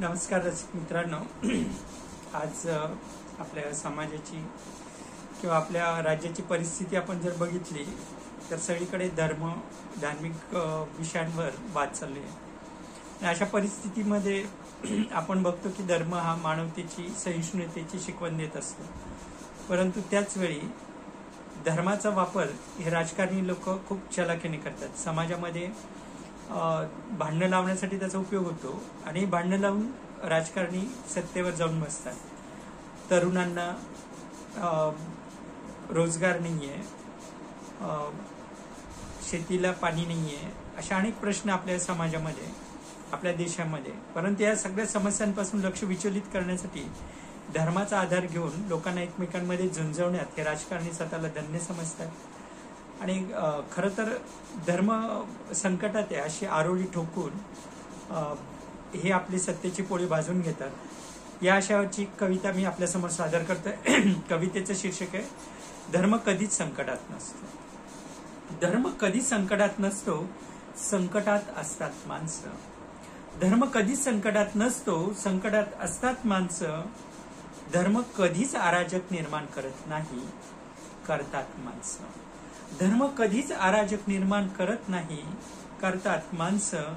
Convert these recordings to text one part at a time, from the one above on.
नमस्कार रसिक मित्रांनो, आज आपल्या समाजाची किंवा आपल्या राज्याची परिस्थिती आपण जर बघितली तर सगळीकडे धार्मिक विषयांवर वाद चालले आहे। अशा परिस्थितीमध्ये आपण बघतो की धर्म हा मानवतेची सहिष्णुतेची शिकवण देत असतो, परंतु त्याच वेळी धर्माचा वापर हे राजकारणी लोक खूप चलाखीने करतात। समाजामध्ये भांडणं लावण्यासाठी त्याचा उपयोग होतो आणि भांडणं लावून राजकारणी सत्तेवर जाऊन बसतात। तरुणांना रोजगार नाहीये, शेतीला पाणी नाहीये, अशा अनेक प्रश्न आपल्या समाजामध्ये आपल्या देशामध्ये। परंतु या सगळ्या समस्यांपासून लक्ष विचलित करण्यासाठी धर्माचा आधार घेऊन लोकांना एकमेकांमध्ये झुंजवण्यात हे राजकारणी स्वतःला धन्य समजतात आणि खरं तर धर्म संकटात आहे अशी आरोळी ठोकून हे आपली सत्तेची पोळी भाजून घेतात। या अशाची कविता मी आपल्या समोर सादर करतोय। कवितेचं शीर्षक आहे धर्म कधीच संकटात नसतो। धर्म कधीच संकटात नसतो, संकटात असतात माणसं। धर्म कधीच संकटात नसतो, संकटात असतात माणसं। धर्म कधीच अराजक निर्माण करत नाही, करतात माणसं। धर्म कधीच अराजक निर्माण करत नाही, करतात माणसं।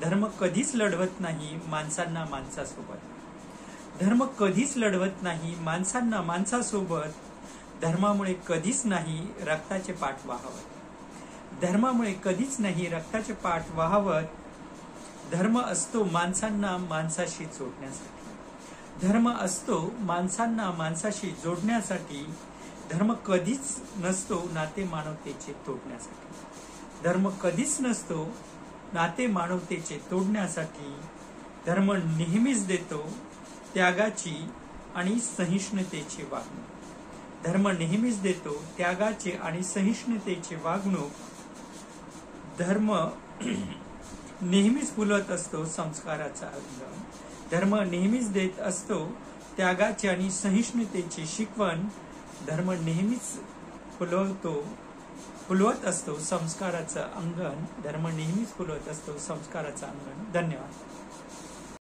धर्म कधीच लढवत नाही माणसांना माणसासोबत। धर्म कधीच लढवत नाही माणसांना माणसासोबत। धर्मामुळे कधीच नाही रक्ताचे पाठ वाहवत। धर्मामुळे कधीच नाही रक्ताचे पाठ वाहवत। धर्म असतो माणसांना माणसाशी जोडण्यासाठी। धर्म असतो माणसांना माणसाशी जोडण्यासाठी। धर्म कधीच नसतो नाते मानवतेचे तोडण्यासाठी। धर्म कधीच नसतो नाते मानवतेचे तोडण्यासाठी। धर्म नेहमीच देतो त्यागाची आणि सहिष्णुतेची वागणूक। धर्म नेहमीच देतो त्यागाचे आणि सहिष्णुतेची वागणूक। धर्म नेहमीच फुलवत असतो संस्काराचा अंग। धर्म नेहमीच देत असतो त्यागाची आणि सहिष्णुतेची शिकवण। धर्म नेहमीच फुलवत असतो संस्काराचं अंगण। धर्म नेहमीच फुलवत असतो संस्काराचं अंगण। धन्यवाद।